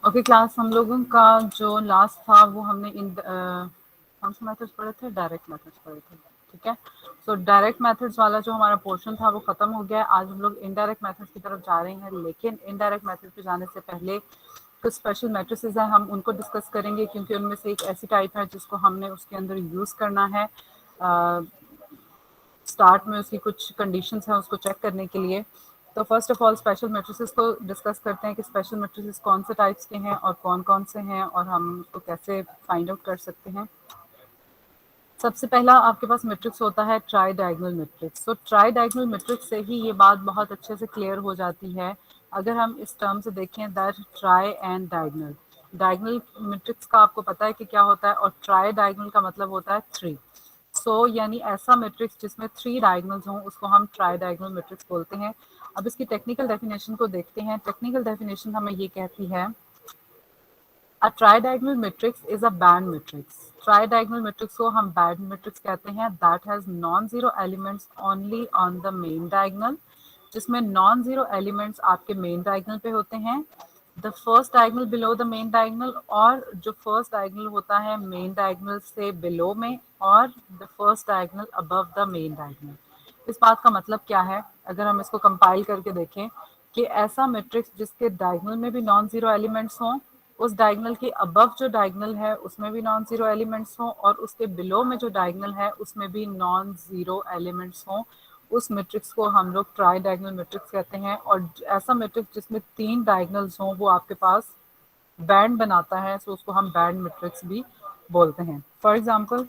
Okay class, हम लोगों का जो लास्ट था वो हमने कौन से मेथड्स पढ़े थे? डायरेक्ट मेथड्स पढ़े थे। ठीक है, सो डायरेक्ट मेथड्स वाला जो हमारा पोर्शन था वो खत्म हो गया। आज हम लोग इनडायरेक्ट मेथड्स की तरफ जा रहे हैं, लेकिन इनडायरेक्ट मेथड पे जाने से पहले कुछ स्पेशल मैट्रिसेस हैं, हम उनको डिस्कस करेंगे, क्योंकि उनमें से एक ऐसी टाइप है जिसको हमने उसके अंदर यूज़ करना है। स्टार्ट में उसकी कुछ कंडीशंस हैं उसको चेक करने के लिए। तो first of all special matrices को डिस्कस करते हैं कि स्पेशल मैट्रिसेस कौन से टाइप्स के हैं और कौन कौन से हैं और हम उसको कैसे फाइंड आउट कर सकते हैं। सबसे पहला आपके पास मैट्रिक्स होता है ट्राई डायगोनल मैट्रिक्स। तो ट्राई डायगोनल मैट्रिक्स से ही ये बात बहुत अच्छे से क्लियर हो जाती है अगर हम इस टर्म से देखें, that try and diagonal. Diagonal matrix का आपको पता है कि क्या होता है, और ट्राई डायगोनल का मतलब होता है 3। यानी ऐसा मैट्रिक्स जिसमें 3 डायगोनल्स हों उसको हम ट्राई डायगोनल मैट्रिक्स बोलते हैं। अब इसकी टेक्निकल डेफिनेशन को देखते हैं। टेक्निकल डेफिनेशन हमें ये कहती है, A tridiagonal matrix is a band matrix. Tridiagonal matrix को हम band matrix कहते हैं, that has non-zero elements only on the main diagonal, जिसमें non-zero elements आपके main diagonal पे होते हैं, the first diagonal below the main diagonal, और जो first diagonal होता है main diagonal से below में, और the first diagonal above the main diagonal। इस बात का मतलब क्या है, अगर हम इसको कंपाइल करके देखें कि ऐसा मैट्रिक्स जिसके डायगोनल में भी नॉन जीरो एलिमेंट्स हों, उस डायगोनल के अबव जो डायगोनल है उसमें भी नॉन जीरो एलिमेंट्स हों, और उसके बिलो में जो डायगोनल है उसमें भी नॉन जीरो एलिमेंट्स हों, उस मैट्रिक्स को हम लोग ट्राई डायगोनल मैट्रिक्स कहते हैं। और ऐसा मैट्रिक्स जिसमें 3 डायगोनल्स हों वो आपके पास बैंड बनाता है, सो उसको हम बैंड मैट्रिक्स भी बोलते हैं। फॉर एग्जाम्पल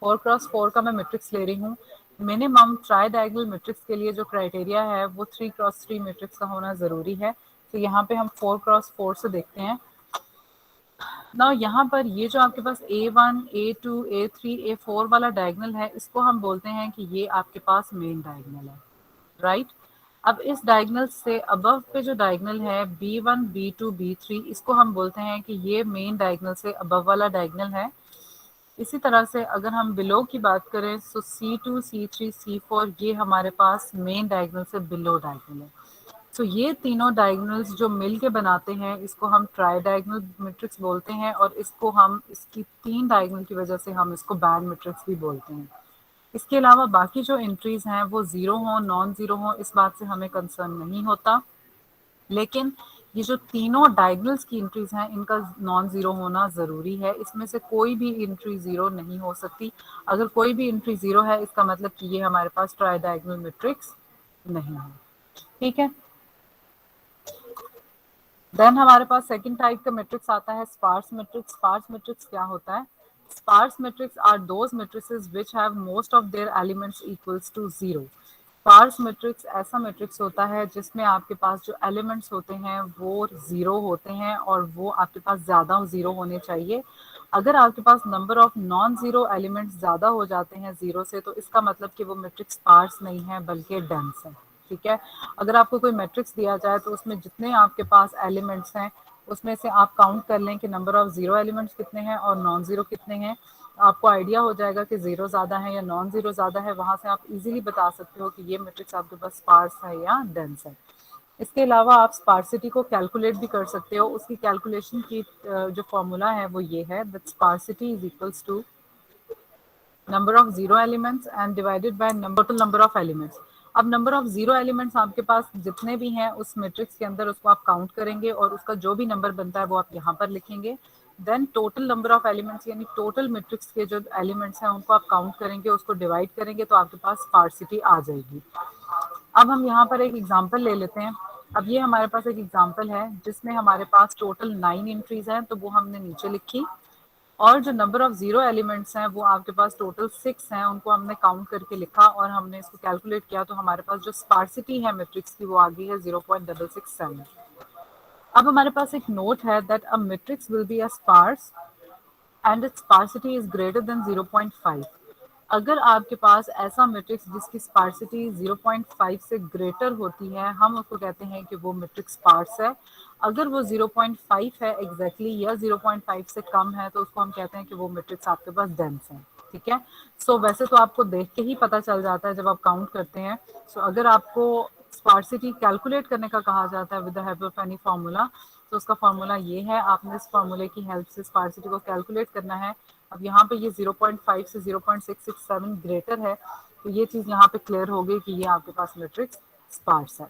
4x4 का मैं मैट्रिक्स ले रही हूँ। मिनिमम ट्राई डायगोनल मैट्रिक्स के लिए जो क्राइटेरिया है वो 3x3 मैट्रिक्स का होना ज़रूरी है। तो यहाँ पे हम 4x4 से देखते हैं ना। यहाँ पर ये जो आपके पास A1, A2, A3, A4 वाला डायगोनल है, इसको हम बोलते हैं कि ये आपके पास मेन डायगोनल है, राइट। अब इस डायगोनल से अबव पे जो डायगोनल है B1, B2, B3, इसको हम बोलते हैं कि ये मेन डायगोनल से अबव वाला डायगोनल है। इसी तरह से अगर हम बिलो की बात करें तो C2, C3, C4 ये हमारे पास मेन डायगोनल से बिलो डायगोनल है। तो ये तीनों डायगोनल्स जो मिल के बनाते हैं इसको हम ट्राई डायगोनल मैट्रिक्स बोलते हैं, और इसको हम इसकी 3 डायगोनल की वजह से हम इसको बैंड मैट्रिक्स भी बोलते हैं। इसके अलावा बाकी जो एंट्रीज हैं वो जीरो हों नॉन जीरो हों इस बात से हमें कंसर्न नहीं होता, लेकिन ये जो तीनों डायगोनल्स की एंट्रीज हैं इनका नॉन जीरो होना ज़रूरी है। इसमें से कोई भी एंट्री जीरो नहीं हो सकती। अगर कोई भी एंट्री जीरो है इसका मतलब कि ये हमारे पास ट्राई डायगोनल मैट्रिक्स नहीं है। ठीक है, देन हमारे पास सेकंड टाइप का मैट्रिक्स आता है स्पार्स मैट्रिक्स। स्पार्स मैट्रिक्स क्या होता है? Sparse matrix are those matrices which have most of their elements equals to zero. Sparse matrix ऐसा मैट्रिक्स होता है जिसमें आपके पास जो एलिमेंट्स होते हैं वो जीरो होते हैं, और वो आपके पास ज़्यादा जीरो होने चाहिए। अगर आपके पास number of non zero elements ज़्यादा हो जाते हैं जीरो से, तो इसका मतलब कि वो मैट्रिक्स स्पार्स नहीं है बल्कि डेंस है। ठीक है, अगर आपको कोई मैट्रिक्स दिया जाए तो उसमें जितने आपके पास एलिमेंट्स हैं उसमें से आप काउंट कर लें कि नंबर ऑफ जीरो एलिमेंट्स कितने हैं और नॉन जीरो कितने हैं। आपको आइडिया हो जाएगा कि जीरो ज़्यादा है या नॉन जीरो ज़्यादा है। वहाँ से आप इजीली बता सकते हो कि ये मैट्रिक्स आपके पास स्पार्स है या डेंस है। इसके अलावा आप स्पार्सिटी को कैलकुलेट भी कर सकते हो। उसकी कैलकुलेशन की जो फॉर्मूला है वो ये है, that sparsity is equals to number of zero elements and divided by total number of elements. अब नंबर ऑफ जीरो एलिमेंट्स आपके पास जितने भी हैं उस मैट्रिक्स के अंदर उसको आप काउंट करेंगे, और उसका जो भी नंबर बनता है वो आप यहाँ पर लिखेंगे। Then total number of elements यानी टोटल मैट्रिक्स के जो एलिमेंट्स हैं उनको आप काउंट करेंगे, उसको डिवाइड करेंगे, तो आपके पास स्पार्सिटी आ जाएगी। अब हम यहाँ पर एक एग्जाम्पल ले लेते हैं। अब ये हमारे पास एक एग्जाम्पल है जिसमें हमारे पास टोटल 9 एंट्रीज हैं, तो वो हमने नीचे लिखी, और जो नंबर ऑफ जीरो एलिमेंट्स हैं वो आपके पास टोटल 6 हैं, उनको हमने काउंट करके लिखा और हमने इसको कैलकुलेट किया, तो हमारे पास जो स्पार्सिटी है मैट्रिक्स की वो आ गई है 0.667। अब हमारे पास एक नोट है that a matrix will be a sparse and its sparsity is greater than 0.5। अगर आपके पास ऐसा मैट्रिक्स जिसकी स्पार्सिटी 0.5 से ग्रेटर होती है, हम उसको कहते हैं कि वो मैट्रिक्स स्पार्स है। अगर वो 0.5 है एग्जैक्टली या 0.5 से कम है, तो उसको हम कहते हैं कि वो मैट्रिक्स आपके पास डेंस है। ठीक है, सो वैसे तो आपको देख के ही पता चल जाता है जब आप काउंट करते हैं। सो अगर आपको स्पार्सिटी कैलकुलेट करने का कहा जाता है with the help of any formula, तो उसका फॉर्मूला ये है, आपने इस फॉर्मूले की हेल्प से स्पार्सिटी को कैलकुलेट करना है। अब यहाँ पे ये 0.5 से 0.667 ग्रेटर है, तो ये चीज यहाँ पे क्लियर हो गई कि ये आपके पास मैट्रिक्स स्पार्स है।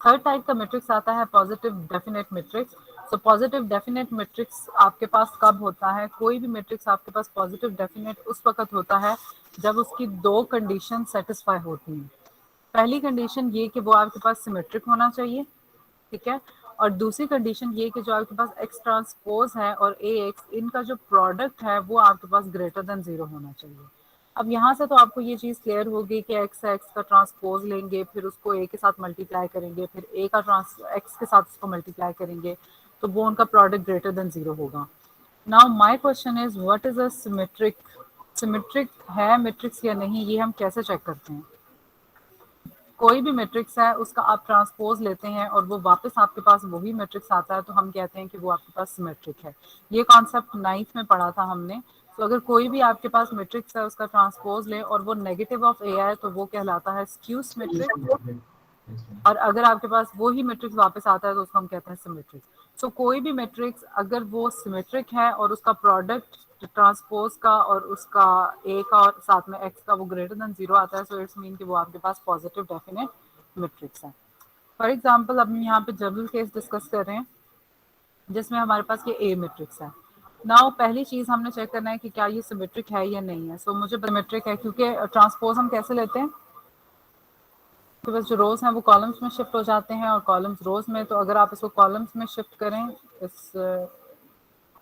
थर्ड टाइप का मैट्रिक्स आता है positive definite matrix. So positive definite matrix आपके पास कब होता है? कोई भी मैट्रिक्स आपके पास पॉजिटिव डेफिनेट उस वक्त होता है जब उसकी दो कंडीशन सेटिस्फाई होती हैं। पहली कंडीशन ये कि वो आपके पास सिमेट्रिक होना चाहिए, ठीक है, और दूसरी कंडीशन ये कि जो आपके पास एक्स ट्रांसपोज है और ए एक्स, इनका जो प्रोडक्ट है वो आपके पास ग्रेटर देन 0 होना चाहिए। अब यहाँ से तो आपको ये चीज क्लियर होगी कि एक्स का ट्रांसपोज लेंगे, फिर उसको ए के साथ मल्टीप्लाई करेंगे, फिर ए का एक्स के साथ उसको मल्टीप्लाई करेंगे, तो वो उनका प्रोडक्ट ग्रेटर देन 0 होगा। Now my question is what is a symmetric? Symmetric है मैट्रिक्स या नहीं, ये हम कैसे चेक करते हैं? कोई भी मैट्रिक्स है उसका आप ट्रांसपोज लेते हैं और वो वापस आपके पास वही मैट्रिक्स आता है, तो हम कहते हैं कि वो आपके पास सिमेट्रिक है। ये कॉन्सेप्ट 9th में पढ़ा था हमने। तो अगर कोई भी आपके पास मैट्रिक्स है उसका ट्रांसपोज ले और वो नेगेटिव ऑफ ए आए, तो वो कहलाता है स्क्यू सिमेट्रिक। और अगर आपके पास वो ही मैट्रिक्स वापस आता है तो उसको हम कहते हैं सिमेट्रिक। सो कोई भी मैट्रिक्स अगर वो सिमेट्रिक है और उसका प्रोडक्ट ट्रांसपोज का और उसका ए का और साथ में एक्स का वो ग्रेटर देन 0 आता है, सो इट्स मीन कि वो आपके पास पॉजिटिव डेफिनेट मैट्रिक्स है। फॉर एग्जांपल अब हम यहाँ पे जनरल केस डिस्कस कर रहे हैं जिसमें हमारे पास ये ए मैट्रिक्स है। नाउ पहली चीज हमने चेक करना है कि क्या ये सिमेट्रिक है या नहीं है। सो मुझे सिमेट्रिक है क्योंकि ट्रांसपोज हम कैसे लेते हैं, तो बस जो रोज हैं वो कॉलम्स में शिफ्ट हो जाते हैं और कॉलम्स रोज में। तो अगर आप इसको कॉलम्स में शिफ्ट करें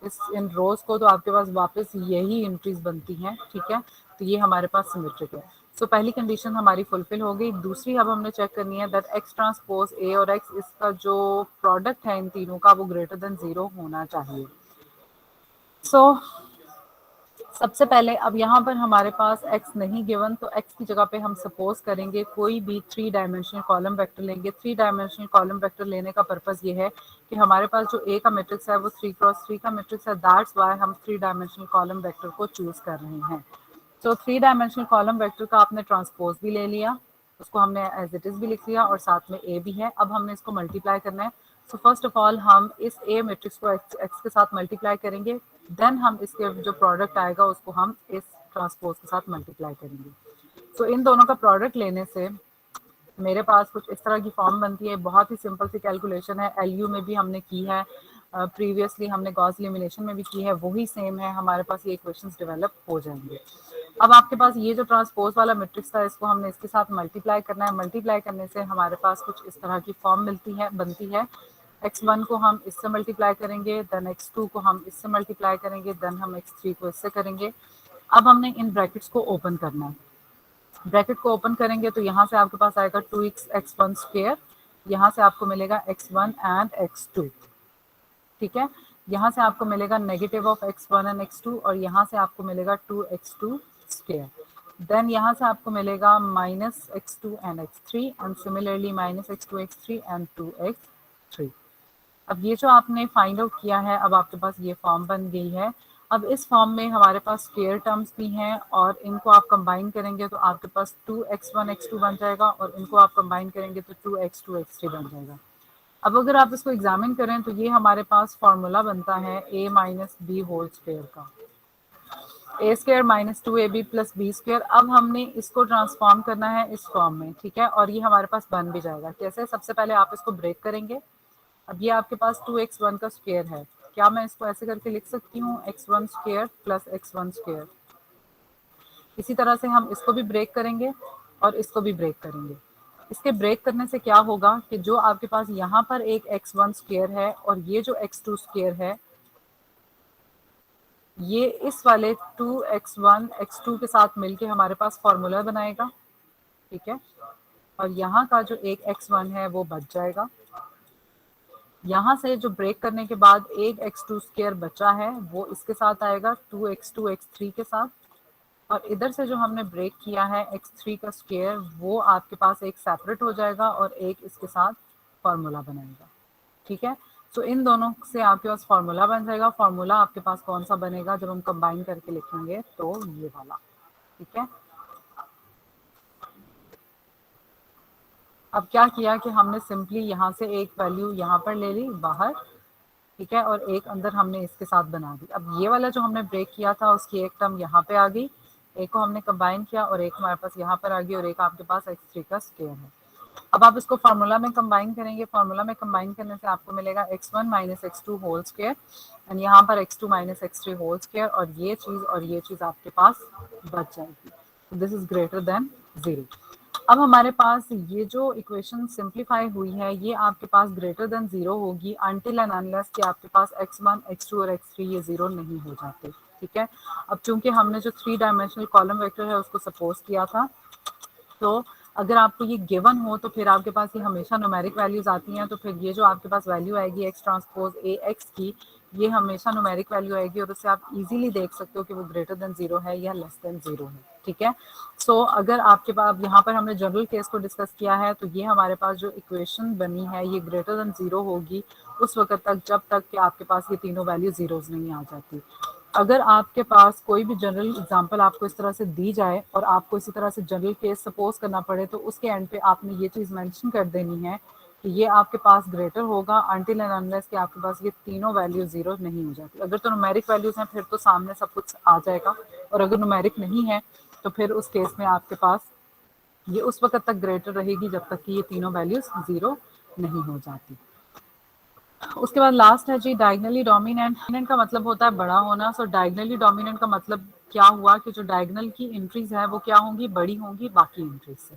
इस इन रोज को, तो आपके पास वापस यही एंट्रीज बनती हैं, ठीक है। तो ये हमारे पास सिमेट्रिक है। सो पहली कंडीशन हमारी फुलफिल हो गई। दूसरी अब हमने चेक करनी है दैट एक्स ट्रांसपोज ए और एक्स, इसका जो प्रोडक्ट है इन तीनों का वो ग्रेटर देन 0 होना चाहिए। सो सबसे पहले अब यहाँ पर हमारे पास x नहीं गिवन, तो x की जगह पे हम सपोज करेंगे कोई भी 3 डायमेंशनल कॉलम वेक्टर लेंगे। 3 डायमेंशनल कॉलम वेक्टर लेने का पर्पस ये है कि हमारे पास जो a का मैट्रिक्स है वो 3x3 का मैट्रिक्स है, दैट्स व्हाई हम 3 डायमेंशनल कॉलम वेक्टर को चूज कर रहे हैं। तो 3 डायमेंशनल कॉलम वेक्टर का आपने ट्रांसपोज भी ले लिया, उसको हमने एज इट इज भी लिख लिया और साथ में ए भी है। अब हमने इसको मल्टीप्लाई करना है। सो फर्स्ट ऑफ ऑल हम इस ए मैट्रिक्स को एक्स के साथ मल्टीप्लाई करेंगे, देन हम इसके जो प्रोडक्ट आएगा उसको हम इस ट्रांसपोज के साथ मल्टीप्लाई करेंगे। तो इन दोनों का प्रोडक्ट लेने से मेरे पास कुछ इस तरह की फॉर्म बनती है। बहुत ही सिंपल सी कैलकुलेशन है, एलयू में भी हमने की है, प्रीवियसली हमने गॉस एलिमिनेशन में भी की है, वही सेम है। हमारे पास ये इक्वेशंस डेवलप हो जाएंगे। अब आपके पास ये जो ट्रांसपोज वाला मैट्रिक्स था इसको हमने इसके साथ मल्टीप्लाई करना है। मल्टीप्लाई करने से हमारे पास कुछ इस तरह की फॉर्म बनती है। x1 को हम इससे मल्टीप्लाई करेंगे, देन x2 को हम इससे मल्टीप्लाई करेंगे, देन हम x3 को इससे करेंगे। अब हमने इन ब्रैकेट्स को ओपन करना है। ब्रैकेट को ओपन करेंगे तो यहाँ से आपके पास आएगा 2x(x1) स्क्वायर, यहाँ से आपको मिलेगा x1 एंड x2, ठीक है। यहाँ से आपको मिलेगा negative of x1 and x2 और यहाँ से आपको मिलेगा 2x2 स्क्वायर। देन यहाँ से आपको मिलेगा minus x2 and x3 and similarly minus x2 x3 and 2x3। अब ये जो आपने फाइंड आउट किया है, अब आपके पास ये फॉर्म बन गई है। अब इस फॉर्म में हमारे पास स्क्वायर टर्म्स भी हैं और इनको आप कंबाइन करेंगे तो आपके पास 2x1 x2 बन जाएगा और इनको आप कंबाइन करेंगे तो 2x2 x3 बन जाएगा। अब अगर आप इसको एग्जामिन करें तो ये हमारे पास फॉर्मूला बनता है a minus B whole square का, A square minus 2ab plus B square. अब हमने इसको ट्रांसफॉर्म करना है इस फॉर्म में, ठीक है, और ये हमारे पास बन भी जाएगा। कैसे? सबसे पहले आप इसको ब्रेक करेंगे। अब ये आपके पास 2x1 का स्क्वायर है, क्या मैं इसको ऐसे करके लिख सकती हूँ x1 square plus x1 square. इसी तरह से हम इसको भी ब्रेक करेंगे और इसको भी ब्रेक करेंगे। इसके ब्रेक करने से क्या होगा कि जो आपके पास यहाँ पर एक x1 स्क्वायर है और ये जो x2 स्क्वायर है, ये इस वाले 2x1 x2 के साथ मिलके हमारे पास फॉर्मूला बनाएगा, ठीक है, और यहाँ का जो एक x1 है वो बच जाएगा। यहाँ से जो ब्रेक करने के बाद एक x2 स्क्वायर बचा है वो इसके साथ आएगा 2x2 x3 के साथ, और इधर से जो हमने ब्रेक किया है x3 का स्क्वायर वो आपके पास एक सेपरेट हो जाएगा और एक इसके साथ फॉर्मूला बनाएगा, ठीक है। तो इन दोनों से आपके पास फॉर्मूला बन जाएगा। फॉर्मूला आपके पास कौन सा बनेगा जब हम कंबाइन करके लिखेंगे? तो ये वाला, ठीक है। अब क्या किया कि हमने सिंपली यहाँ से एक वैल्यू यहाँ पर ले ली बाहर, ठीक है, और एक अंदर हमने इसके साथ बना दी। अब ये वाला जो हमने ब्रेक किया था उसकी एक टर्म यहाँ पे आ गई, एक को हमने कंबाइन किया और एक हमारे पास यहाँ पर आ गई और एक आपके पास x3 का स्क्वायर है। अब आप इसको फार्मूला में कंबाइन करेंगे, फार्मूला में कंबाइन करने से आपको मिलेगा x1 minus x2 whole square and यहाँ पर x2 minus x3 whole square, और ये चीज आपके पास बच जाएगी। This is greater then 0। अब हमारे पास ये जो इक्वेशन सिंप्लीफाई हुई है ये आपके पास ग्रेटर देन 0 होगी अनटिल एंड अनलेस कि आपके पास x1, x2 और x3 ये 0 नहीं हो जाते, ठीक है। अब चूंकि हमने जो 3 डायमेंशनल कॉलम वेक्टर है उसको सपोज किया था, तो अगर आपको ये गिवन हो तो फिर आपके पास ये हमेशा न्यूमेरिक वैल्यूज आती हैं, तो फिर ये जो आपके पास वैल्यू आएगी x ट्रांसपोज ए एक्स की, ये हमेशा न्यूमेरिक वैल्यू आएगी और उससे आप इजीली देख सकते हो कि वो ग्रेटर देन 0 है या लेस देन 0 है, ठीक है। सो अगर आपके पास यहाँ पर हमने जनरल केस को डिस्कस किया है, तो ये हमारे पास जो इक्वेशन बनी है ये ग्रेटर देन 0 होगी उस वक्त तक जब तक कि आपके पास ये तीनों वैल्यू जीरोज नहीं आ जाती। अगर आपके पास कोई भी जनरल एग्जांपल आपको इस तरह से दी जाए और आपको इसी तरह से जनरल केस सपोज करना पड़े, तो उसके एंड पे आपने ये चीज़ मेंशन कर देनी है कि ये आपके पास ग्रेटर होगा अनटिल एंड अनलेस कि आपके पास ये तीनों वैल्यू जीरो नहीं हो जाती। अगर तो न्यूमेरिक वैल्यूज हैं फिर तो सामने सब कुछ आ जाएगा, और अगर न्यूमेरिक नहीं है तो फिर उस केस में आपके पास ये उस वक्त तक ग्रेटर रहेगी जब तक कि ये तीनों वैल्यूज जीरो नहीं हो जाती। उसके बाद लास्ट है जी डायगनली डोमिनेंट। डोमिनेंट का मतलब होता है बड़ा होना। सो डायगनली डोमिनेंट का मतलब क्या हुआ कि जो डायगनल की एंट्रीज है वो क्या होंगी, बड़ी होंगी बाकी एंट्रीज से।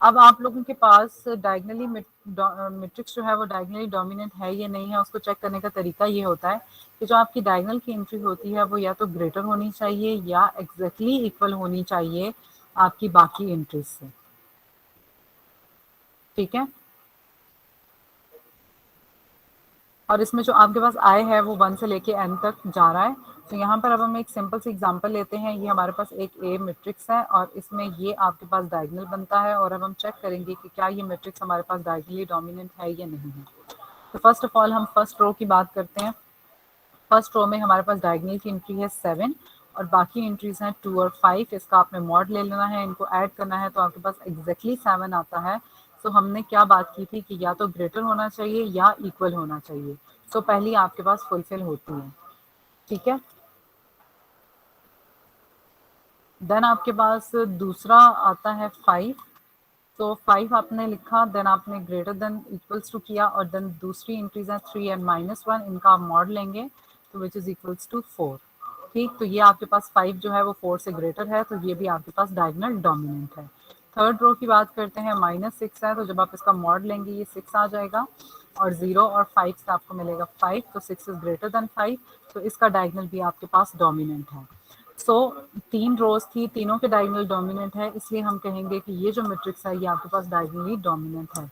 अब आप लोगों के पास डायगनली मैट्रिक्स जो है वो डायगनली डोमिनेंट है या नहीं है, उसको चेक करने का तरीका ये होता है कि जो आपकी डायगनल की एंट्री होती है वो या तो ग्रेटर होनी चाहिए या एग्जैक्टली इक्वल होनी चाहिए आपकी बाकी एंट्रीज से, ठीक है। और इसमें जो आपके पास आई है वो 1 से लेके n तक जा रहा है। तो यहाँ पर अब हम एक सिंपल सी एग्जांपल लेते हैं। ये हमारे पास एक ए मैट्रिक्स है और इसमें ये आपके पास डायगोनल बनता है, और अब हम चेक करेंगे कि क्या ये मैट्रिक्स हमारे पास डायगोनली डोमिनेंट है या नहीं है। तो फर्स्ट ऑफ ऑल हम फर्स्ट रो की बात करते हैं। फर्स्ट रो में हमारे पास डायगोनल की एंट्री है 7 और बाकी एंट्रीज हैं 2 और 5। इसका आपने मॉड ले लेना है, इनको ऐड करना है तो आपके पास एग्जैक्टली 7 आता है। तो हमने क्या बात की थी कि या तो ग्रेटर होना चाहिए या इक्वल होना चाहिए। तो पहली आपके पास फुलफिल होती है, ठीक है। देन आपके पास दूसरा आता है 5। तो 5 आपने लिखा, देन आपने ग्रेटर देन इक्वल्स टू किया, और देन दूसरी एंट्रीज हैं 3 एंड -1, इनका आप मॉड लेंगे तो विच इज इक्वल्स टू 4, ठीक। तो ये आपके पास 5 जो है वो 4 से ग्रेटर है, तो ये भी आपके पास डायगोनल डोमिनेंट है। थर्ड रो की बात करते हैं, -6 है, तो जब आप इसका मॉड लेंगे ये 6 आ जाएगा, और 0 और 5 से आपको मिलेगा 5, तो 6 इज ग्रेटर देन 5, तो इसका डायगोनल भी आपके पास डोमिनेंट है। सो 3 रोज थी, तीनों के डायगोनल डोमिनेंट है, इसलिए हम कहेंगे कि ये जो मैट्रिक्स है ये आपके पास डायगोनली डोमिनेंट है।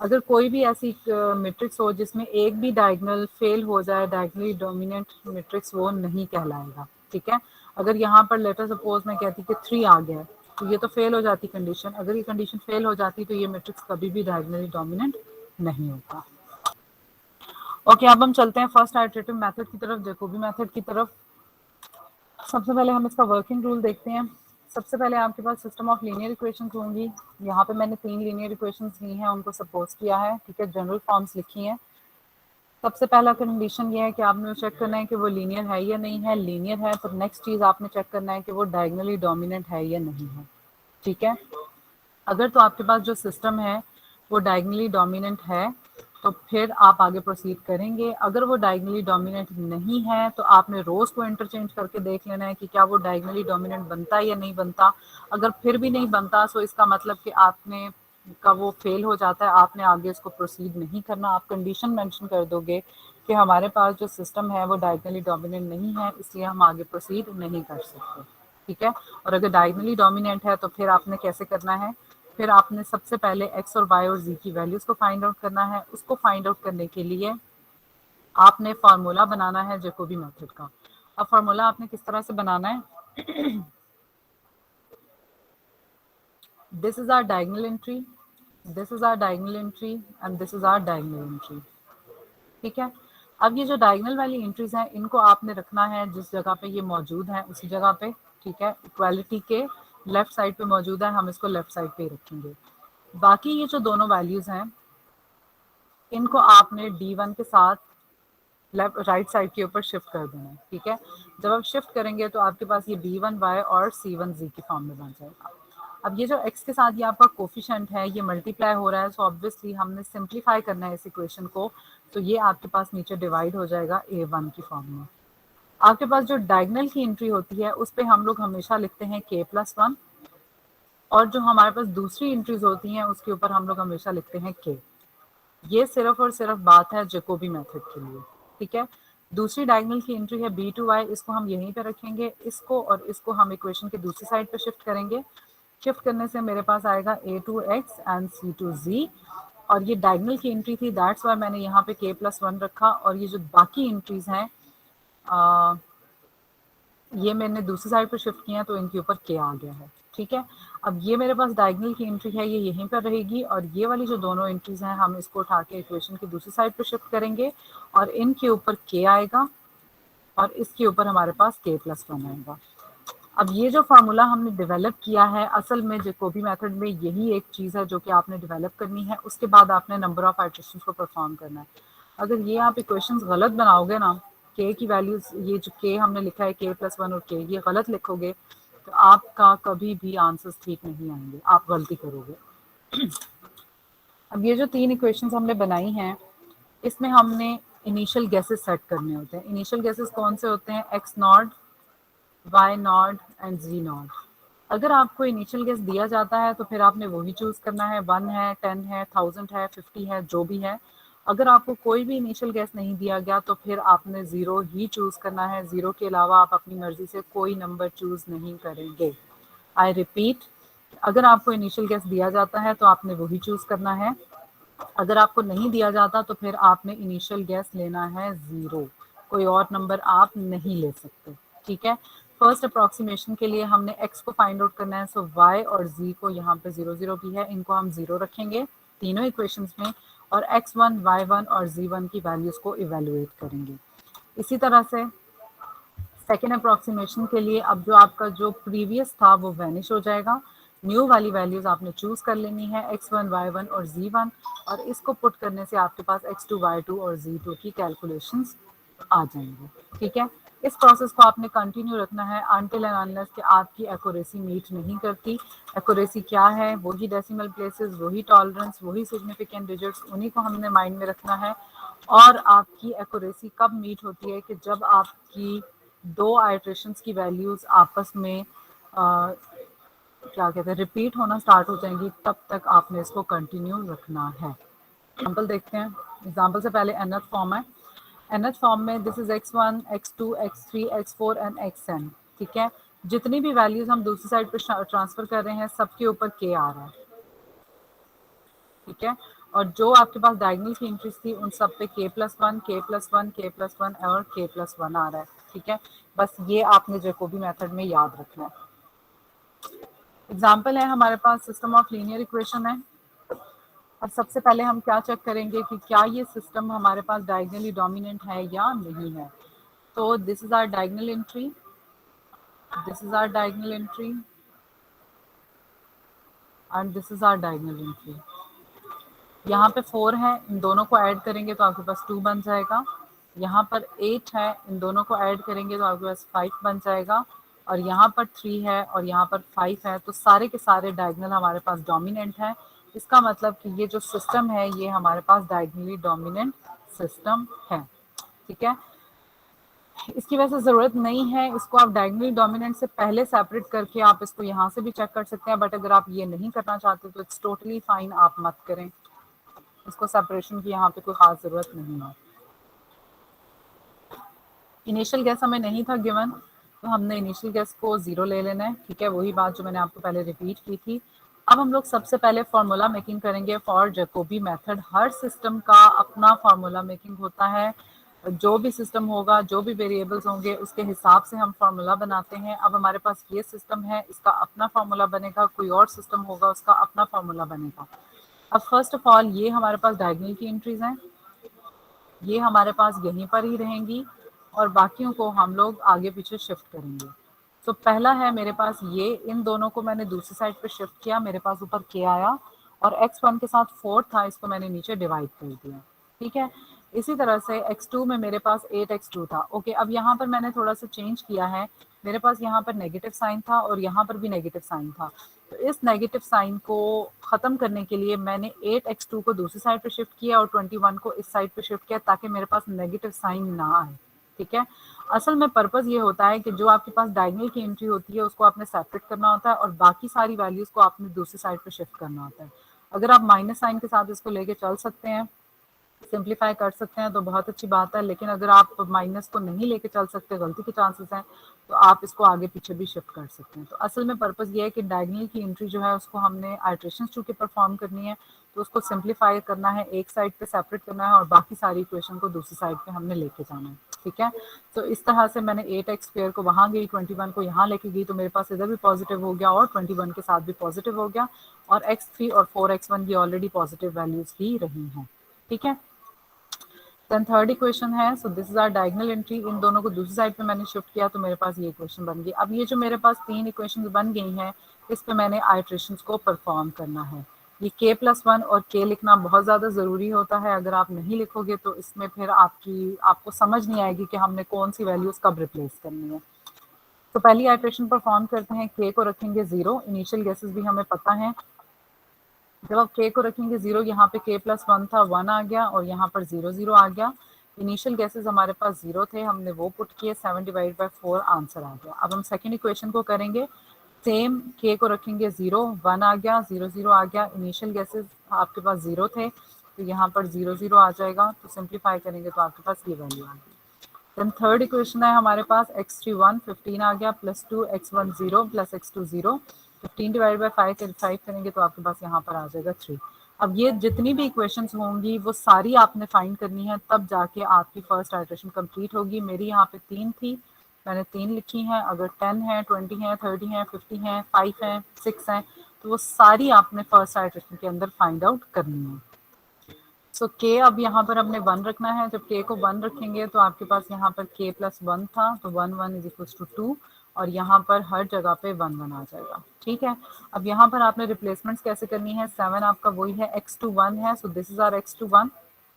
अगर कोई भी ऐसी मैट्रिक्स हो जिसमें एक भी डायगोनल फेल हो जाए, डायगोनली डोमिनेंट मैट्रिक्स वो नहीं कहलाएगा, ठीक है। अगर यहाँ पर लेटर सपोज मैं कहती कि 3 आ गया तो ये तो फेल हो जाती कंडीशन। अगर ये कंडीशन फेल हो जाती तो ये मैट्रिक्स कभी भी डायगोनली डोमिनेंट नहीं होता। ओके, अब हम चलते हैं फर्स्ट आइटरेटिव मेथड की तरफ, जैकोबी मेथड की तरफ। सबसे पहले हम इसका वर्किंग रूल देखते हैं। सबसे पहले आपके पास सिस्टम ऑफ लीनियर इक्वेशंस होंगी। यहाँ पे मैंने 3 लीनियर इक्वेशंस ली हैं, उनको सपोज किया है, ठीक है, जनरल फॉर्म्स लिखी हैं। सबसे पहला कंडीशन ये है कि आपने चेक करना है कि वो लीनियर है या नहीं है। लीनियर है तो नेक्स्ट चीज आपने चेक करना है कि वो डायगोनली डोमिनेंट है या नहीं है, ठीक है। अगर तो आपके पास जो सिस्टम है वो डायगोनली डोमिनेंट है तो फिर आप आगे प्रोसीड करेंगे। अगर वो डायगोनली डोमिनेंट नहीं है तो आपने रोज को इंटरचेंज करके देख लेना है कि क्या वो डायगोनली डोमिनेंट बनता है या नहीं बनता। अगर फिर भी नहीं बनता तो इसका मतलब कि आपने का वो फेल हो जाता है, आपने आगे इसको प्रोसीड नहीं करना। आप कंडीशन मेंशन कर दोगे कि हमारे पास जो सिस्टम है वो डायगोनली डोमिनेंट नहीं है, इसलिए हम आगे प्रोसीड नहीं कर सकते, ठीक है। और अगर डायगोनली डोमिनेंट है तो फिर आपने कैसे करना है, फिर आपने सबसे पहले x और y और z की वैल्यूज को फाइंड आउट करना है। उसको फाइंड आउट करने के लिए आपने फार्मूला बनाना है जैकोबी मेथड का। अब फार्मूला आपने किस तरह से बनाना है, this is our diagonal entry, this is our diagonal entry and this is our diagonal entry, ठीक है। अब ये जो डायगोनल वाली एंट्रीज हैं इनको आपने रखना है जिस जगह पे ये मौजूद है उसी जगह पे, ठीक है। इक्वालिटी के लेफ्ट साइड पे मौजूद है, हम इसको लेफ्ट साइड पे ही रखेंगे। बाकी ये जो दोनों वैल्यूज हैं इनको आपने D1 के साथ लेफ्ट राइट साइड के ऊपर शिफ्ट कर देना है, ठीक है। जब आप शिफ्ट करेंगे तो आपके पास ये B1y और C1z की फॉर्म में बन जाएगा। अब ये जो x के साथ ये आपका कोफिशिएंट है ये मल्टीप्लाई हो रहा है, सो ऑब्वियसली हमने सिंप्लीफाई करना है इस इक्वेशन को, तो ये आपके पास नीचे डिवाइड हो जाएगा A1 की फॉर्म में। आपके पास जो डायगोनल की एंट्री होती है उस पर हम लोग हमेशा लिखते हैं k+1, और जो हमारे पास दूसरी एंट्रीज होती हैं उसके ऊपर हम लोग हमेशा लिखते हैं k। ये सिर्फ और सिर्फ बात है जैकोबी मेथड के लिए, ठीक है। दूसरी डायगोनल की एंट्री है B2y, इसको हम यहीं पे रखेंगे, इसको और इसको हम इक्वेशन के दूसरी साइड पे शिफ्ट करेंगे। शिफ्ट करने से मेरे पास आएगा A2x एंड C2z, और ये डायगोनल की एंट्री थी, दैट्स वाई मैंने यहाँ पे k+1 रखा, और ये जो बाकी एंट्रीज हैं ये मैंने दूसरी साइड पर शिफ्ट किया तो इनके ऊपर k आ गया है, ठीक है। अब ये मेरे पास डायगोनल की एंट्री है, ये यहीं पर रहेगी, और ये वाली जो दोनों एंट्रीज हैं हम इसको उठा के इक्वेशन की दूसरी साइड पर शिफ्ट करेंगे, और इनके ऊपर k आएगा और इसके ऊपर हमारे पास k+1 आएगा। अब ये जो फार्मूला हमने डेवलप किया है असल में जैकोबी मेथड में यही एक चीज़ है जो कि आपने डेवलप करनी है, उसके बाद आपने नंबर ऑफ आइटरेशंस को परफॉर्म करना है। अगर ये आप इक्वेशंस गलत बनाओगे ना, k की वैल्यूज ये जो k हमने लिखा है k+1 और k ये गलत लिखोगे तो आपका कभी भी आंसर्स ठीक नहीं आएंगे, आप गलती करोगे। अब ये जो 3 इक्वेशंस हमने बनाई हैं इसमें हमने इनिशियल गैसेस सेट करने होते हैं। इनिशियल गैसेस कौन से होते हैं? x0, y0 and z0। अगर आपको इनिशियल गेस दिया जाता है तो फिर आपने वही चूज करना है, 1 है, 10 है, 1000 है, 50 है, जो भी है। अगर आपको कोई भी इनिशियल गेस नहीं दिया गया तो फिर आपने 0 ही चूज करना है, 0 के अलावा आप अपनी मर्जी से कोई नंबर चूज नहीं करेंगे। आई रिपीट, अगर आपको इनिशियल गेस दिया जाता है तो आपने वही चूज करना है, अगर आपको नहीं दिया जाता तो फिर आपने इनिशियल गैस लेना है 0, कोई और नंबर आप नहीं ले सकते, ठीक है। फर्स्ट अप्रॉक्सीमेशन के लिए हमने x को फाइंड आउट करना है, सो y और z को यहाँ पे 0 0 भी है, इनको हम 0 रखेंगे तीनों इक्वेशंस में, और x1 y1 और z1 की वैल्यूज को इवेलुएट करेंगे। इसी तरह से सेकेंड अप्रॉक्सीमेशन के लिए अब जो आपका जो प्रीवियस था वो वैनिश हो जाएगा, न्यू वाली वैल्यूज आपने चूज कर लेनी है x1 y1 और z1, और इसको पुट करने से आपके पास x2 y2 और z2 की कैलकुलेशंस आ जाएंगे, ठीक है। इस प्रोसेस को आपने कंटिन्यू रखना है अनटिल एंड अनलेस कि आपकी एक्यूरेसी मीट नहीं करती। एक्यूरेसी क्या है? वही डेसिमल प्लेसेस, वही टॉलरेंस, वही सिग्निफिकेंट डिजिट्स, उन्हीं को हमने माइंड में रखना है। और आपकी एक्यूरेसी कब मीट होती है? कि जब आपकी दो आइट्रेशंस की वैल्यूज आपस में क्या कहते हैं रिपीट होना स्टार्ट हो जाएंगी, तब तक आपने इसको कंटिन्यू रखना है। एग्जाम्पल देखते हैं। एग्जाम्पल से पहले nth फॉर्म है, nth फॉर्म में this is x1 x2 x3 x4 and xn, ठीक है। जितनी भी वैल्यूज हम दूसरी साइड पे ट्रांसफर कर रहे हैं सबके ऊपर k आ रहा है, ठीक है। और जो आपके पास डायगोनल की एंट्रीज थी उन सब पे k+1 k+1 k+1 और k+1 आ रहा है, ठीक है। बस ये आपने जैकोबी मेथड में याद रखना है। एग्जाम्पल है हमारे पास सिस्टम ऑफ लीनियर इक्वेशन है। अब सबसे पहले हम क्या चेक करेंगे कि क्या ये सिस्टम हमारे पास डायगोनली डोमिनेंट है या नहीं है। तो this is our diagonal entry, this is our diagonal entry and this is our diagonal entry. यहाँ पे 4 है, इन दोनों को ऐड करेंगे तो आपके पास 2 बन जाएगा। यहाँ पर 8 है, इन दोनों को ऐड करेंगे तो आपके पास 5 बन जाएगा। और यहाँ पर 3 है और यहाँ पर 5 है, तो सारे के सारे डायगोनल हमारे पास डोमिनेंट है। इसका मतलब कि ये जो सिस्टम है ये हमारे पास डायगोनली डोमिनेंट सिस्टम है, ठीक है। इसकी वैसे ज़रूरत नहीं है, इसको आप डायगोनली डोमिनेंट से पहले सेपरेट करके आप इसको यहाँ से भी चेक कर सकते हैं, बट अगर आप ये नहीं करना चाहते तो इट्स टोटली फाइन, आप मत करें इसको, सेपरेशन की यहाँ पे कोई खास ज़रूरत नहीं है। इनिशियल गैस हमें नहीं था गिवन, तो हमने इनिशियल गैस को 0 ले लेना है, ठीक है। वही बात जो मैंने आपको पहले रिपीट की थी। अब हम लोग सबसे पहले फार्मूला मेकिंग करेंगे for Jacobi method. Her system का अपना फार्मूला मेकिंग होता है, जो भी सिस्टम होगा, जो भी वेरिएबल्स होंगे उसके हिसाब से हम फार्मूला बनाते हैं। अब हमारे पास ये सिस्टम है, इसका अपना फार्मूला बनेगा, कोई और सिस्टम होगा उसका अपना फार्मूला बनेगा। अब फर्स्ट ऑफ ऑल ये हमारे पास डायगोनल की एंट्रीज हैं, ये हमारे पास यहीं पर ही रहेंगी और बाकियों को हम लोग आगे पीछे शिफ्ट करेंगे। तो पहला है मेरे पास ये, इन दोनों को मैंने दूसरी साइड पे शिफ्ट किया, मेरे पास ऊपर k आया, और x1 के साथ 4 था, इसको मैंने नीचे डिवाइड कर दिया। ठीक है, इसी तरह से x2 में मेरे पास 8x2 था। ओके, अब यहाँ पर मैंने थोड़ा सा चेंज किया है, मेरे पास यहाँ पर नेगेटिव साइन था और यहाँ पर भी नेगेटिव साइन था। तो इस नेगेटिव साइन को ख़त्म करने के लिए मैंने 8x2 को दूसरी साइड पे शिफ्ट किया और 21 को इस साइड पे शिफ्ट किया, ताकि मेरे पास नेगेटिव साइन ना आए। ठीक है, असल में पर्पज़ ये होता है कि जो आपके पास डायगोनल की एंट्री होती है उसको आपने सेपरेट करना होता है और बाकी सारी वैल्यूज़ को आपने दूसरी साइड पे शिफ्ट करना होता है। अगर आप माइनस साइन के साथ इसको लेके चल सकते हैं, सिंप्लीफाई कर सकते हैं, तो बहुत अच्छी बात है। लेकिन अगर आप माइनस को नहीं लेके चल सकते, गलती के चांसेस हैं, तो आप इसको आगे पीछे भी शिफ्ट कर सकते हैं। तो असल में पर्पज़ ये है कि डायगोनल की एंट्री जो है उसको हमने आइट्रेशन चूँकि परफॉर्म करनी है, तो उसको सिंप्लीफाई करना है, एक साइड पे सेपरेट करना है और बाकी सारी इक्वेशन को दूसरी साइड पे हमने लेके जाना है। ठीक है, तो इस तरह से मैंने 8x² को वहाँ गई, 21 को यहाँ लेके गई, तो मेरे पास इधर भी पॉजिटिव हो गया और 21 के साथ भी पॉजिटिव हो गया, और x3 और 4x1 ये ऑलरेडी पॉजिटिव वैल्यूज ही रही हैं। ठीक है, देन थर्ड इक्वेशन है, so this is our diagonal entry, इन दोनों को दूसरी साइड पे मैंने शिफ्ट किया, तो मेरे पास ये इक्वेशन बन गई। अब ये जो मेरे पास 3 इक्वेशन बन गई हैं, इस पे मैंने आइट्रेशंस को परफॉर्म करना है। ये k+1 और k लिखना बहुत ज़्यादा ज़रूरी होता है, अगर आप नहीं लिखोगे तो इसमें फिर आपको समझ नहीं आएगी कि हमने कौन सी वैल्यूज़ कब रिप्लेस करनी है। तो पहली आइट्रेशन परफॉर्म करते हैं, k को रखेंगे 0, इनिशियल गेसेस भी हमें पता है। जब आप k को रखेंगे 0, यहाँ पे k+1 था, 1 आ गया और यहाँ पर 0 0 आ गया। इनिशियल गेसेस हमारे पास 0 थे, हमने वो पुट किए, 7/4 आंसर आ गया। अब हम सेकेंड इक्वेशन को करेंगे, सेम k को रखेंगे 0, 1 आ गया, 0 0 आ गया। इनिशियल गेसेस आपके पास 0 थे, तो यहाँ पर 0 0 आ जाएगा, तो सिंप्लीफाई करेंगे तो आपके पास ये वैल्यू आ गई। देन थर्ड इक्वेशन है हमारे पास, x3 1, 15 आ गया, +2 x1 0 + x2 0, 15/5 करेंगे तो आपके पास यहाँ पर आ जाएगा 3। अब ये जितनी भी इक्वेशंस होंगी वो सारी आपने फाइंड करनी है, तब जाके आपकी फर्स्ट आइट्रेशन कंप्लीट होगी। मेरी यहाँ पे 3 थी, मैंने 3 लिखी हैं। अगर 10 है, 20 है, 30 है, 50 है, 5 है, 6 है, तो वो सारी आपने फर्स्ट आइट्रेशन के अंदर फाइंड आउट करनी है। सो k अब यहाँ पर हमने 1 रखना है। जब k को 1 रखेंगे तो आपके पास यहाँ पर k+1 था, तो 1 1 = 2, और यहाँ पर हर जगह पे 1 1 आ जाएगा। ठीक है, अब यहाँ पर आपने रिप्लेसमेंट्स कैसे करनी है, 7 आपका वही है, x2 1 है, so this is are x2 1,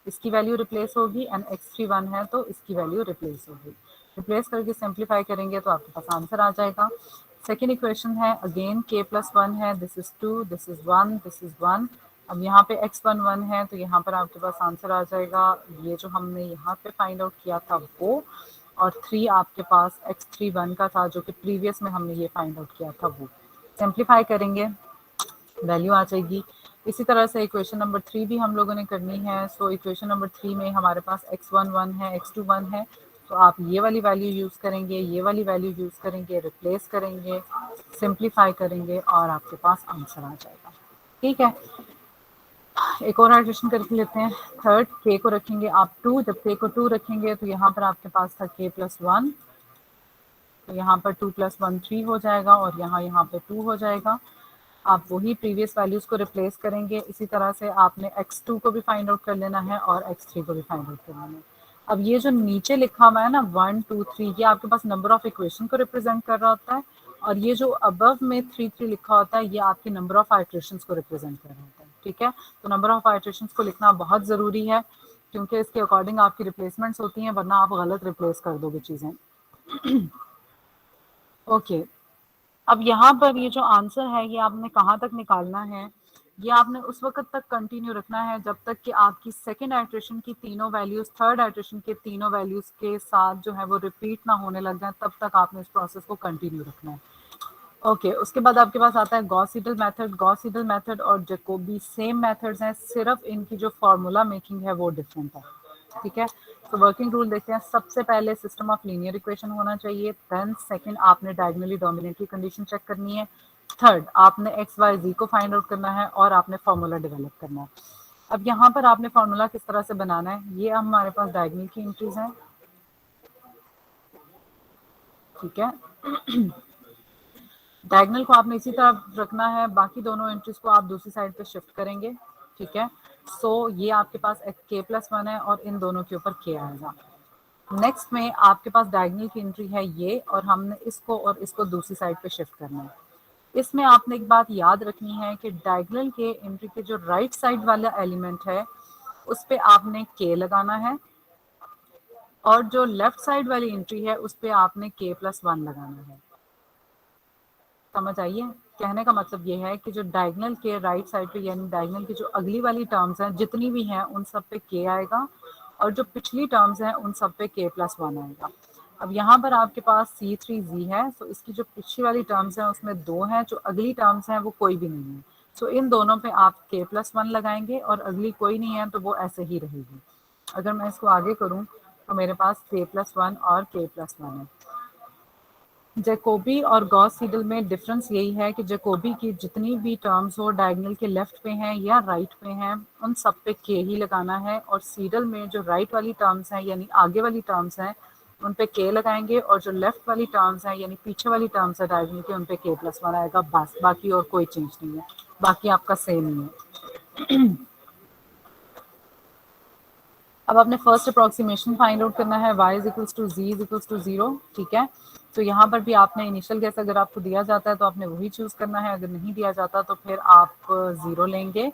इसकी वैल्यू रिप्लेस होगी, एंड x3 1 है तो इसकी वैल्यू रिप्लेस होगी। रिप्लेस करके सिंप्लीफाई करेंगे तो आपके पास आंसर आ जाएगा। सेकेंड इक्वेशन है, अगेन k+1 है, this is 2, this is 1, this is 1। अब यहाँ पे x1 1 है, तो यहाँ पर आपके पास आंसर आ जाएगा ये जो हमने यहाँ पे फाइंड आउट किया था वो, और 3 आपके पास x3 1 का था, जो कि प्रीवियस में हमने ये फाइंड आउट किया था वो। सिंप्लीफाई करेंगे, वैल्यू आ जाएगी। इसी तरह से इक्वेशन नंबर 3 भी हम लोगों ने करनी है। सो इक्वेशन नंबर 3 में हमारे पास x1 1 है, x2 1 है, तो आप ये वाली वैल्यू यूज़ करेंगे, ये वाली वैल्यू यूज़ करेंगे, रिप्लेस करेंगे, सिंप्लीफाई करेंगे और आपके पास आंसर आ जाएगा। ठीक है, एक और एडिशन करके लेते हैं। थर्ड, k को रखेंगे आप 2, जब k को 2 रखेंगे तो यहाँ पर आपके पास था k+1, तो यहाँ पर 2 + 1 3 हो जाएगा और यहाँ पे 2 हो जाएगा। आप वही प्रीवियस वैल्यूज़ को रिप्लेस करेंगे। इसी तरह से आपने x2 को भी फाइंड आउट कर लेना है और x3 को भी फाइंड आउट कर लेना है। अब ये जो नीचे लिखा हुआ है ना 1 2 3, ये आपके पास नंबर ऑफ इक्वेशन को रिप्रेजेंट कर रहा होता है, और ये जो अबव में 3 3 लिखा होता है ये आपके नंबर ऑफ आइट्रेशंस को रिप्रेजेंट कर रहा होता है। ठीक है, तो नंबर ऑफ आइट्रेशंस को लिखना बहुत ज़रूरी है, क्योंकि इसके अकॉर्डिंग आपकी रिप्लेसमेंट्स होती हैं, वरना आप गलत रिप्लेस कर दोगे चीज़ें। ओके, अब यहाँ पर ये जो आंसर है ये आपने कहाँ तक निकालना है, ये आपने उस वक्त तक कंटिन्यू रखना है जब तक कि आपकी सेकेंड आइट्रेशन की तीनों वैल्यूज थर्ड आइट्रेशन के तीनों वैल्यूज के साथ जो है वो रिपीट ना होने लग जाए, तब तक आपने इस प्रोसेस को कंटिन्यू रखना है। ओके, उसके बाद आपके पास आता है Gauss Seidel method. Gauss Seidel method और जैकोबी सेम मेथड्स हैं, सिर्फ इनकी जो फार्मूला मेकिंग है वो डिफरेंट है। ठीक है, तो वर्किंग रूल देखते हैं। सबसे पहले सिस्टम ऑफ लीनियर इक्वेशन होना चाहिए, देन सेकंड आपने डायगोनली डोमिनेटरी कंडीशन चेक करनी है, थर्ड आपने एक्स वाई जी को फाइंड आउट करना है और आपने फार्मूला डेवलप करना है। अब यहाँ पर आपने फार्मूला किस तरह से बनाना है, ये हमारे पास डायगोनल की एंट्रीज हैं। ठीक है, डायगोनल को आपने इसी तरह रखना है, बाकी दोनों एंट्रीज को आप दूसरी साइड पे शिफ्ट करेंगे। ठीक है, सो ये आपके पास k+1 है और इन दोनों के ऊपर k आएगा। नेक्स्ट में आपके पास डायगोनल की एंट्री है ये, और हमने इसको और इसको दूसरी साइड पे शिफ्ट करना है। इसमें आपने एक बात याद रखनी है कि डायगोनल के एंट्री के जो राइट साइड वाला एलिमेंट है उस पे आपने के लगाना है, और जो लेफ्ट साइड वाली एंट्री है उस पे आपने k+1 लगाना है। समझ आइए? कहने का मतलब ये है कि जो डायगोनल के राइट साइड पे यानी डायगोनल की जो अगली वाली टर्म्स हैं जितनी भी हैं उन सब पे k आएगा, और जो पिछली टर्म्स हैं उन सब पे k+1 आएगा। अब यहाँ पर आपके पास C3Z है, तो इसकी जो पिछली वाली टर्म्स हैं उसमें 2 हैं, जो अगली टर्म्स हैं वो कोई भी नहीं है। तो इन दोनों पे आप k+1 लगाएंगे और अगली कोई नहीं है तो वो ऐसे ही रहेगी। अगर मैं इसको आगे करूँ तो मेरे पास k+1 और k+1 है। जैकोबी और गॉस सीडल में डिफरेंस यही है कि जैकोबी की जितनी भी टर्म्स हो डायगोनल के लेफ्ट पे हैं या राइट पे हैं उन सब पे के ही लगाना है, और सीडल में जो राइट वाली टर्म्स हैं यानी आगे वाली टर्म्स हैं उन पे के लगाएंगे, और जो लेफ्ट वाली टर्म्स हैं यानी पीछे वाली टर्म्स है डायगोनल के उन पे k+1 आएगा बस, बाकी और कोई चेंज नहीं है, बाकी आपका सेम ही है। अब आपने फर्स्ट अप्रॉक्सीमेशन फाइंड आउट करना है y is equals to z is equals to 0, ठीक है। तो यहाँ पर भी आपने इनिशियल गैस अगर आपको दिया जाता है तो आपने वही चूज करना है, अगर नहीं दिया जाता तो फिर आप 0 लेंगे।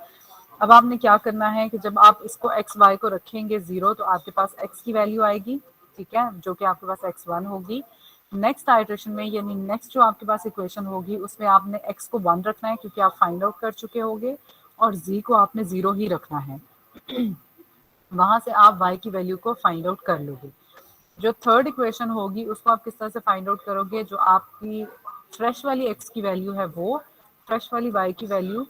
अब आपने क्या करना है कि जब आप इसको एक्स वाई को रखेंगे 0 तो आपके पास x की वैल्यू आएगी, ठीक है, जो कि आपके पास x1 होगी। नेक्स्ट आइट्रेशन में यानी नेक्स्ट जो आपके पास इक्वेशन होगी उसमें आपने x को 1 रखना है क्योंकि आप फाइंड आउट कर चुके होंगे, और z को आपने 0 ही रखना है। वहां से आप y की वैल्यू को फाइंड आउट कर लोगे। जो थर्ड इक्वेशन होगी उसको आप किस तरह से फाइंड आउट करोगे, जो आपकी फ्रेश वाली x की वैल्यू है वो फ्रेश वाली y की वैल्यू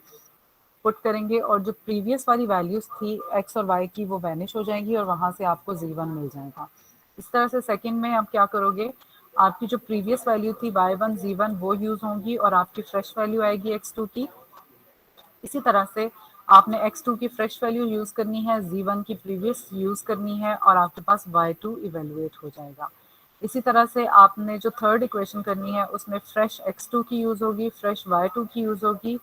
पुट करेंगे, और जो प्रीवियस वाली वैल्यूज थी x और y की वो वैनिश हो जाएंगी और वहां से आपको z1 मिल जाएगा। इस तरह से सेकंड में आप क्या करोगे, आपकी जो प्रीवियस वैल्यू थी y1 z1 वो यूज होंगी और आपकी फ्रेश वैल्यू आएगी x2 की। इसी तरह से आपने x2 की फ्रेश वैल्यू यूज करनी है, z1 की प्रीवियस यूज करनी है, और आपके पास y2 इवेलुएट हो जाएगा। इसी तरह से आपने जो थर्ड इक्वेशन करनी है उसमें फ्रेश x2 की यूज होगी, फ्रेश y2 की यूज होगी,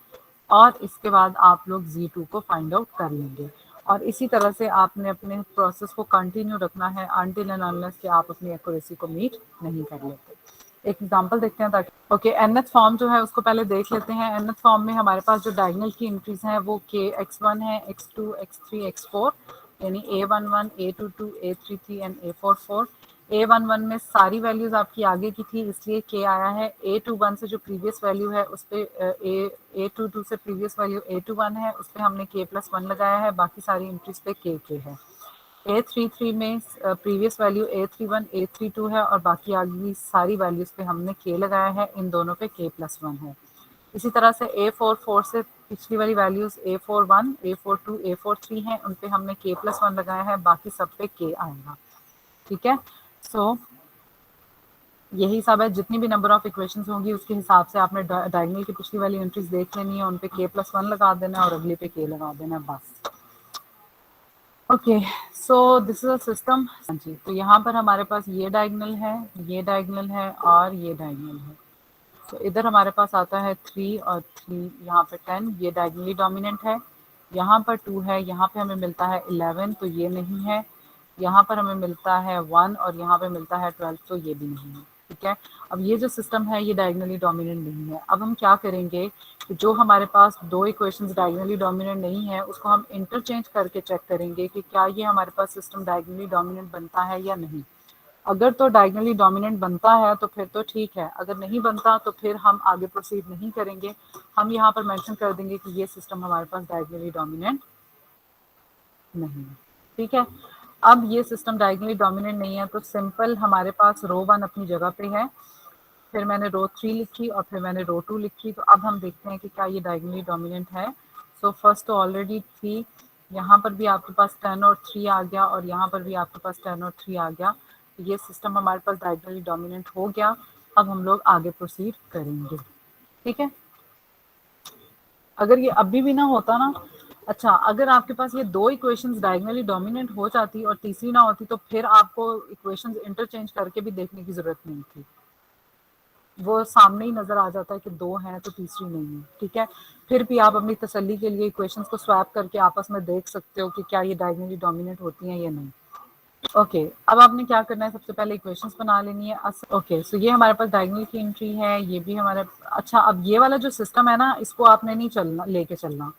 और इसके बाद आप लोग z2 को फाइंड आउट कर लेंगे। और इसी तरह से आपने अपने प्रोसेस को कंटिन्यू रखना है अनटिल एंड अनलेस कि आप अपनी एक्यूरेसी को मीट नहीं कर लेते। एक एग्जांपल देखते हैं ताकि ओके nth फॉर्म जो है उसको पहले देख लेते हैं। nth फॉर्म में हमारे पास जो डायगोनल की एंट्रीज हैं वो k x1 है, x2 x3 x4, यानी a11 a22 a33 and a44। a11 में सारी वैल्यूज आपकी आगे की थी इसलिए k आया है। a21 से जो प्रीवियस वैल्यू है उस पे a22 से प्रीवियस वैल्यू a21 है उस पे हमने k+1 लगाया है, बाकी सारी एंट्रीज पे k है। A33 में प्रीवियस वैल्यू A31 A32 है और बाकी आगे सारी वैल्यूज पे हमने k लगाया है, इन दोनों पे k+1 है। इसी तरह से A44 से पिछली वाली वैल्यूज A41 A42 A43 हैं, उन पे हमने k+1 लगाया है, बाकी सब पे k आएगा, ठीक है। सो यही सब है, जितनी भी नंबर ऑफ इक्वेशंस होंगी उसके हिसाब से आपने डायगोनल की पिछली वाली एंट्रीज देख लेनी है, उन पे k+1 लगा देना है और अगले पे k लगा देना है बस। Okay, so this is a system. जी, तो यहाँ पर हमारे पास ये डायगोनल है, ये डायगोनल है और ये डायगोनल है। तो इधर हमारे पास आता है 3 और 3, यहाँ पे 10, ये डायगोनली डोमिनेंट है। यहाँ पर 2 है, यहाँ पे हमें मिलता है 11, तो ये नहीं है। यहाँ पर हमें मिलता है 1 और यहाँ पे मिलता है 12, तो ये भी नहीं है, ठीक है। अब ये जो सिस्टम है ये डायगोनली डोमिनेंट नहीं है। अब हम क्या करेंगे कि जो हमारे पास दो इक्वेशंस डायगोनली डोमिनेंट नहीं है उसको हम इंटरचेंज करके चेक करेंगे कि क्या ये हमारे पास सिस्टम डायगोनली डोमिनेंट बनता है या नहीं। अगर तो डायगोनली डोमिनेंट बनता है तो फिर तो ठीक है, अगर नहीं बनता तो फिर हम आगे प्रोसीड नहीं करेंगे। हम यहाँ पर मेंशन कर देंगे कि ये सिस्टम हमारे पास डायगोनली डोमिनेंट नहीं है, ठीक है। अब ये सिस्टम डायगोनली डोमिनेंट नहीं है तो सिंपल हमारे पास रो 1 अपनी जगह पे है, फिर मैंने रो 3 लिखी और फिर मैंने रो 2 लिखी। तो अब हम देखते हैं कि क्या ये डायगोनली डोमिनेंट है। सो फर्स्ट तो ऑलरेडी थी, यहाँ पर भी आपके पास 10 और 3 आ गया और यहाँ पर भी आपके पास 10 और 3 आ गया। ये सिस्टम हमारे पास डायगोनली डोमिनेंट हो गया। अब हम लोग आगे प्रोसीड करेंगे, ठीक है। अगर ये अभी भी ना होता ना, अच्छा अगर आपके पास ये दो इक्वेशंस डायगोनली डोमिनेंट हो जाती और तीसरी ना होती तो फिर आपको इक्वेशंस इंटरचेंज करके भी देखने की जरूरत नहीं थी, वो सामने ही नजर आ जाता है कि दो हैं तो तीसरी नहीं है, ठीक है। फिर भी आप अपनी तसल्ली के लिए इक्वेशंस को स्वैप करके आपस में देख सकते हो कि क्या ये डायगोनली डोमिनेंट होती हैं या नहीं। ओके अब आपने क्या करना है, सबसे पहले इक्वेशंस बना लेनी है। ओके सो ये हमारे पास डायगोनल की एंट्री है, ये भी हमारा अच्छा। अब ये वाला जो सिस्टम है ना, इसको आपने नहीं चलना लेके चलना,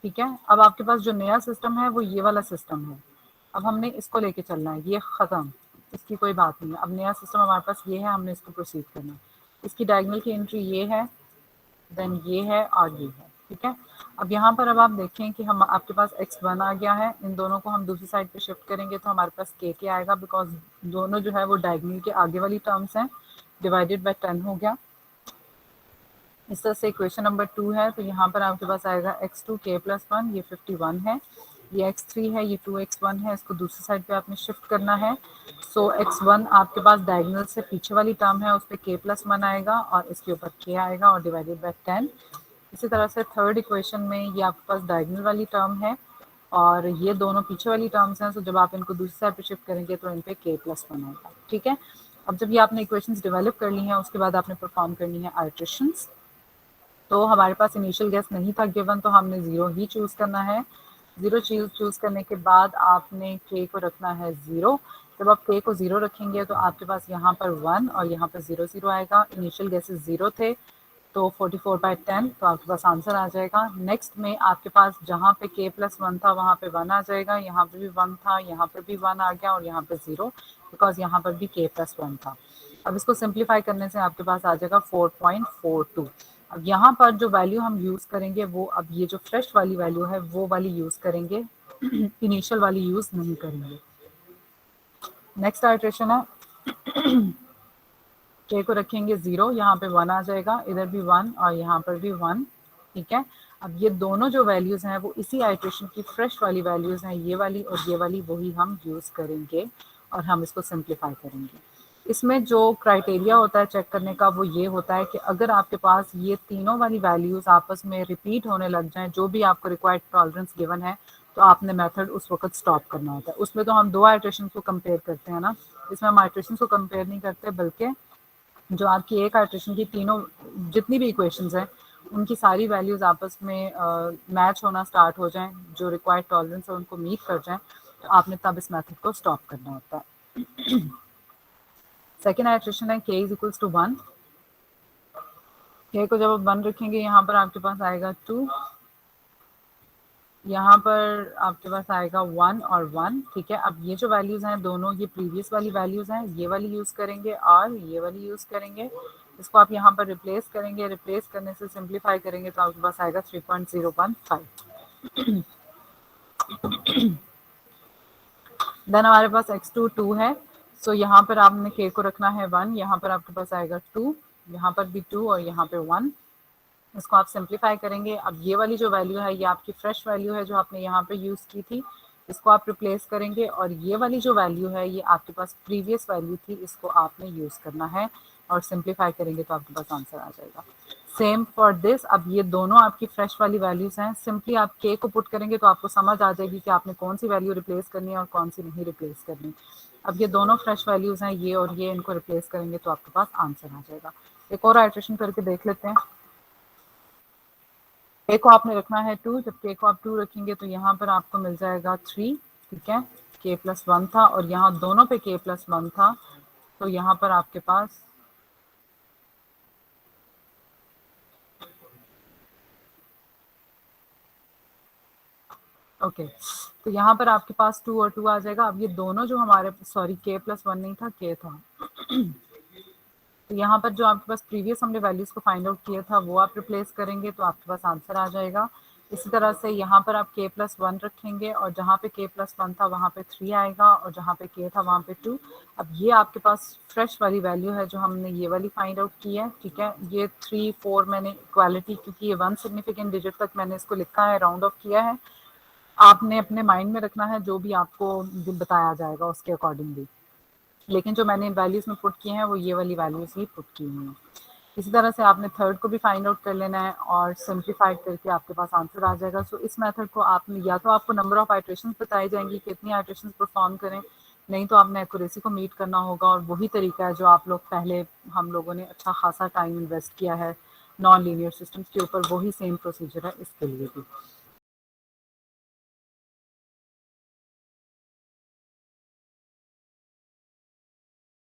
ठीक है। अब आपके पास जो नया सिस्टम है वो ये वाला सिस्टम है, अब हमने इसको लेके चलना है, ये खत्म, इसकी कोई बात नहीं है। अब नया सिस्टम हमारे पास ये है, हमने इसको प्रोसीड करना है। इसकी डायगोनल की एंट्री ये है, देन ये है और ये है, ठीक है। अब यहाँ पर अब आप देखें कि हम आपके पास x1 आ गया है, इन दोनों को हम दूसरी साइड पे शिफ्ट करेंगे तो हमारे पास k आएगा, बिकॉज दोनों जो है वो डायगोनल के आगे वाली टर्म्स हैं, डिवाइडेड बाय 10 हो गया। इस तरह से इक्वेशन नंबर 2 है, तो यहाँ पर आपके पास आएगा x2 k+1, ये 51 है, ये x3 है, ये 2x1 है, इसको दूसरी साइड पे आपने शिफ्ट करना है। सो x1 आपके पास डायगोनल से पीछे वाली टर्म है, उस पर k+1 आएगा और इसके ऊपर k आएगा और डिवाइडेड बाय 10। इसी तरह से थर्ड इक्वेशन में ये आपके पास डायगोनल वाली टर्म है और ये दोनों पीछे वाली टर्म्स हैं, सो जब आप इनको दूसरी साइड पे शिफ्ट करेंगे तो इन पे k+1 आएगा, ठीक है। अब जब ये आपने इक्वेशंस डेवलप कर ली हैं, उसके बाद आपने परफॉर्म करनी है आइट्रेशंस। तो हमारे पास इनिशियल गैस नहीं था गिवन, तो हमने 0 ही चूज़ करना है। 0 चूज़ करने के बाद आपने k को रखना है 0। जब आप k को 0 रखेंगे तो आपके पास यहाँ पर 1 और यहाँ पर 0 0 आएगा। इनिशियल गैसेस 0 थे, तो 44/10, तो आपके पास आंसर आ जाएगा। नेक्स्ट में आपके पास जहाँ पे k+1 था वहाँ पे 1 आ जाएगा, यहाँ पे भी 1 था, यहाँ पे भी 1 आ गया और यहाँ पे 0, बिकॉज यहाँ पर भी k+1 था। अब इसको सिंप्लीफाई करने से आपके पास आ जाएगा 4.42। अब यहाँ पर जो वैल्यू हम यूज़ करेंगे वो, अब ये जो फ्रेश वाली वैल्यू है वो वाली यूज़ करेंगे, इनिशियल वाली यूज़ नहीं करेंगे। नेक्स्ट आइट्रेशन है, k को रखेंगे 0, यहाँ पे 1 आ जाएगा, इधर भी 1 और यहाँ पर भी 1, ठीक है। अब ये दोनों जो वैल्यूज़ हैं वो इसी आइट्रेशन की फ्रेश वाली वैल्यूज़ हैं, ये वाली और ये वाली, वही हम यूज़ करेंगे और हम इसको सिंप्लीफाई करेंगे। इसमें जो क्राइटेरिया होता है चेक करने का वो ये होता है कि अगर आपके पास ये तीनों वाली वैल्यूज़ आपस में रिपीट होने लग जाएं, जो भी आपको रिक्वायर्ड टॉलरेंस गिवन है, तो आपने मेथड उस वक्त स्टॉप करना होता है। उसमें तो हम 2 आइट्रेशन को कंपेयर करते हैं ना, इसमें हम आइट्रेशन को कंपेयर नहीं करते, बल्कि जो आपकी एक आइट्रेशन की तीनों जितनी भी इक्वेशंस हैं उनकी सारी वैल्यूज आपस में मैच होना स्टार्ट हो जाएं, जो रिक्वायर्ड टॉलरेंस है उनको मीट कर जाएं, तो आपने तब इस मेथड को स्टॉप करना होता है। सेकेंड आइट्रेशन है k = 1। k को जब आप 1 रखेंगे यहाँ पर आपके पास आएगा 2, यहाँ पर आपके पास आएगा 1 और 1, ठीक है। अब ये जो वैल्यूज़ हैं दोनों ये प्रीवियस वाली वैल्यूज़ हैं, ये वाली यूज़ करेंगे और ये वाली यूज़ करेंगे। इसको आप यहाँ पर रिप्लेस करेंगे, रिप्लेस करने से सिंप्लीफाई करेंगे तो आपके पास आएगा 3.015। देन हमारे पास x2 2 है, सो यहाँ पर आपने k को रखना है 1, यहाँ पर आपके पास आएगा 2, यहाँ पर भी 2 और यहाँ पे 1। इसको आप सिंप्लीफाई करेंगे। अब ये वाली जो वैल्यू है ये आपकी फ्रेश वैल्यू है जो आपने यहाँ पे यूज़ की थी, इसको आप रिप्लेस करेंगे और ये वाली जो वैल्यू है ये आपके पास प्रीवियस वैल्यू थी, इसको आपने यूज़ करना है और सिंप्लीफाई करेंगे तो आपके पास आंसर आ जाएगा। सेम फॉर दिस, अब ये दोनों आपकी फ्रेश वाली वैल्यूज़ हैं, सिंपली आप k को पुट करेंगे तो आपको समझ आ जाएगी कि आपने कौन सी वैल्यू रिप्लेस करनी है और कौन सी नहीं रिप्लेस करनी। अब ये दोनों फ्रेश वैल्यूज़ हैं, ये और ये, इनको रिप्लेस करेंगे तो आपके पास आंसर आ जाएगा। एक और आइट्रेशन करके देख लेते हैं। k को आपने रखना है 2, जब k को आप 2 रखेंगे तो यहाँ पर आपको मिल जाएगा 3, ठीक है। k+1 था और यहाँ दोनों पे k+1 था, तो यहाँ पर आपके पास ओके तो यहाँ पर आपके पास 2 और 2 आ जाएगा। अब ये दोनों जो हमारे, सॉरी k+1 नहीं था, k था। तो यहाँ पर जो आपके पास प्रीवियस हमने वैल्यूज़ को फाइंड आउट किया था वो आप रिप्लेस करेंगे तो आपके पास आंसर आ जाएगा। इसी तरह से यहाँ पर आप k+1 रखेंगे और जहाँ पे k+1 था वहाँ पे 3 आएगा और जहाँ पे k था वहाँ पे 2। अब ये आपके पास फ्रेश वाली वैल्यू है जो हमने ये वाली फाइंड आउट की है, ठीक है। ये 3 4 मैंने इक्वालिटी, क्योंकि ये 1 सिग्निफिकेंट डिजिट तक मैंने इसको लिखा है, राउंड ऑफ किया है। आपने अपने माइंड में रखना है जो भी आपको बताया जाएगा उसके अकॉर्डिंगली, लेकिन जो मैंने वैल्यूज में पुट किए हैं वो ये वाली वैल्यूज ही पुट की हुई हैं। इसी तरह से आपने थर्ड को भी फाइंड आउट कर लेना है और सिंप्लीफाइड करके आपके पास आंसर आ जाएगा। सो इस मेथड को आपने, या तो आपको नंबर ऑफ आइट्रेशंस बताई जाएंगी कितनी आइट्रेशंस परफॉर्म करें, नहीं तो आपने एक्यूरेसी को मीट करना होगा और वही तरीका है जो आप लोग पहले, हम लोगों ने अच्छा खासा टाइम इन्वेस्ट किया है नॉन लीनियर सिस्टम्स के ऊपर, वही सेम प्रोसीजर है इसके लिए भी।